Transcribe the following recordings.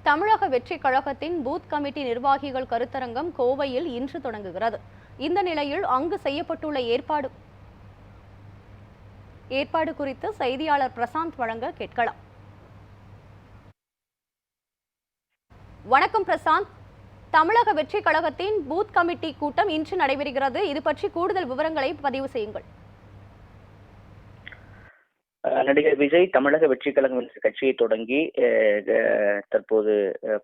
தமிழக வெற்றி கழகத்தின் பூத் கமிட்டி நிர்வாகிகள் கருத்தரங்கம் கோவையில் இன்று தொடங்குகிறது. இந்த நிலையில் அங்கு செய்யப்பட்டுள்ள ஏற்பாடு குறித்து செய்தியாளர் பிரசாந்த் வழங்க கேட்கலாம். வணக்கம் பிரசாந்த். தமிழக வெற்றி கழகத்தின் பூத் கமிட்டி கூட்டம் இன்று நடைபெறுகிறது. இது பற்றி கூடுதல் விவரங்களை பதிவு செய்யுங்கள். நடிகர் விஜய் தமிழக வெற்றி கழகம் என்ற கட்சியை தொடங்கி தற்போது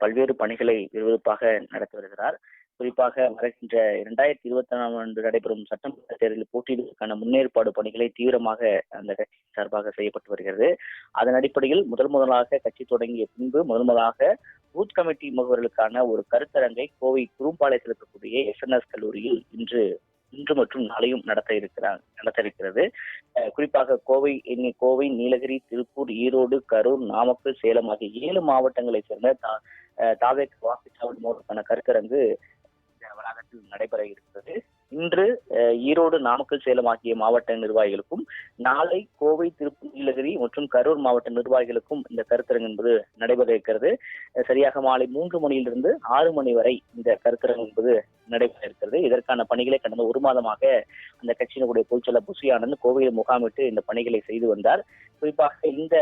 பல்வேறு பணிகளை விறுவிறுப்பாக நடத்தி வருகிறார். குறிப்பாக வருகின்ற 2024ஆம் ஆண்டு நடைபெறும் சட்டமன்ற தேர்தலில் போட்டியிடுவதற்கான முன்னேற்பாடு பணிகளை தீவிரமாக அந்த கட்சி சார்பாக செய்யப்பட்டு வருகிறது. அதன் அடிப்படையில் முதலாக கட்சி தொடங்கிய பின்பு முதலாக பூத் கமிட்டி முகவர்களுக்கான ஒரு கருத்தரங்கை கோவை குறும்பாளையத்தில் இருக்கக்கூடிய SNS கல்லூரியில் இன்று மற்றும் நாளையும் நடத்த இருக்கிறது. குறிப்பாக கோவை, நீலகிரி, திருப்பூர், ஈரோடு, கரூர், நாமக்கல், சேலம் ஆகிய 7 மாவட்டங்களைச் சேர்ந்த தாவேக வாக்குச்சாவடி மூலமான கருத்தரங்கு வளாகத்தில் நடைபெற இருக்கிறது. இன்று ஈரோடு, நாமக்கல், சேலம் ஆகிய மாவட்ட நிர்வாகிகளுக்கும், நாளை கோவை, திருப்பூர், நீலகிரி மற்றும் கரூர் மாவட்ட நிர்வாகிகளுக்கும் இந்த கருத்தரங்கு என்பது நடைபெற இருக்கிறது. சரியாக மாலை 3 மணியிலிருந்து 6 மணி வரை இந்த கருத்தரங்கு என்பது நடைபெற இருக்கிறது. இதற்கான பணிகளை கடந்த 1 மாதமாக அந்த கட்சியினுடைய பொதுச்செயலாளர் புசி ஆனந்த் கோவையில் முகாமிட்டு இந்த பணிகளை செய்து வந்தார். குறிப்பாக இந்த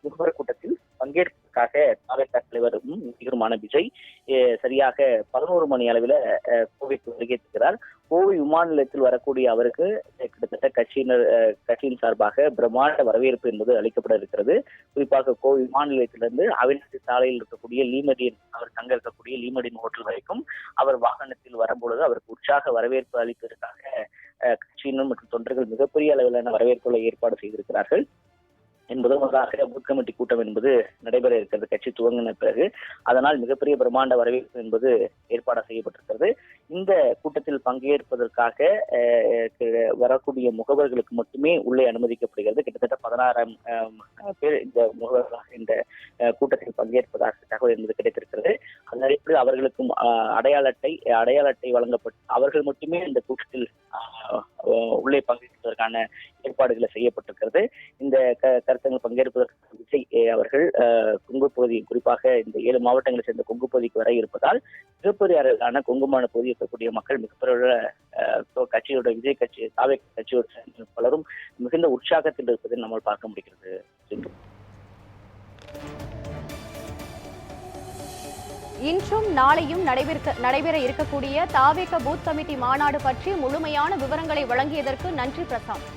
முகவர் கூட்டத்தில் பங்கேற்பதற்காக தாவேக தலைவரும் நடிகருமான விஜய் சரியாக 11 மணி அளவில் கோவைக்கு வருகிறார். கோவை விமான நிலையத்தில் வரக்கூடிய அவருக்கு கிட்டத்தட்ட கட்சியின் சார்பாக பிரம்மாண்ட வரவேற்பு என்பது அளிக்கப்பட இருக்கிறது. குறிப்பாக கோவை விமான நிலையத்திலிருந்து அவிநாசி சாலையில் இருக்கக்கூடிய அவர் தங்க இருக்கக்கூடிய லீமடின் ஹோட்டல் வரைக்கும் அவர் வாகனத்தில் வரும்பொழுது அவருக்கு உற்சாக வரவேற்பு அளிப்பதற்காக கட்சியினர் மற்றும் தொண்டர்கள் மிகப்பெரிய அளவிலான வரவேற்புகளை ஏற்பாடு செய்திருக்கிறார்கள். முதலாக பூத் கமிட்டி கூட்டம் என்பது நடைபெற இருக்கிறது கட்சி துவங்கின பிறகு. அதனால் மிகப்பெரிய பிரம்மாண்ட வரவேற்பு என்பது ஏற்பாடு செய்யப்பட்டிருக்கிறது. இந்த கூட்டத்தில் பங்கேற்பதற்காக வரக்கூடிய முகவர்களுக்கு மட்டுமே உள்ளே அனுமதிக்கப்படுகிறது. கிட்டத்தட்ட 16,000 பேர் இந்த முகவர்களாக இந்த கூட்டத்தில் பங்கேற்பதாக தகவல் என்பது கிடைத்திருக்கிறது. அதன் அடிப்படையில் அவர்களுக்கும் அடையாள அட்டை வழங்கப்பட்டு அவர்கள் மட்டுமே இந்த கூட்டத்தில் உள்ளே பங்கேற்பதற்கான ஏற்பாடுகளை செய்யப்பட்டிருக்கிறது. இந்த கருத்தரங்கில் பங்கேற்பதற்கு விஜய் அவர்கள் கொங்கு பகுதி, குறிப்பாக இந்த 7 மாவட்டங்களை சேர்ந்த கொங்கு பகுதிக்கு வர இருப்பதால் மிகப்பெரிய அளவிலான கொங்குமான பகுதியில் இருக்கக்கூடிய மக்கள் மிகப்பெரிய கட்சியோட விஜய் கட்சி தாவேக கட்சியோட பலரும் மிகுந்த உற்சாகத்தில் இருப்பதை நம்மால் பார்க்க முடிகிறது. இன்றும் நாளையும் நடைபெற இருக்கக்கூடிய தாவேக பூத் கமிட்டி மாநாடு பற்றி முழுமையான விவரங்களை வழங்கியதற்கு நன்றி பிரசாந்த்.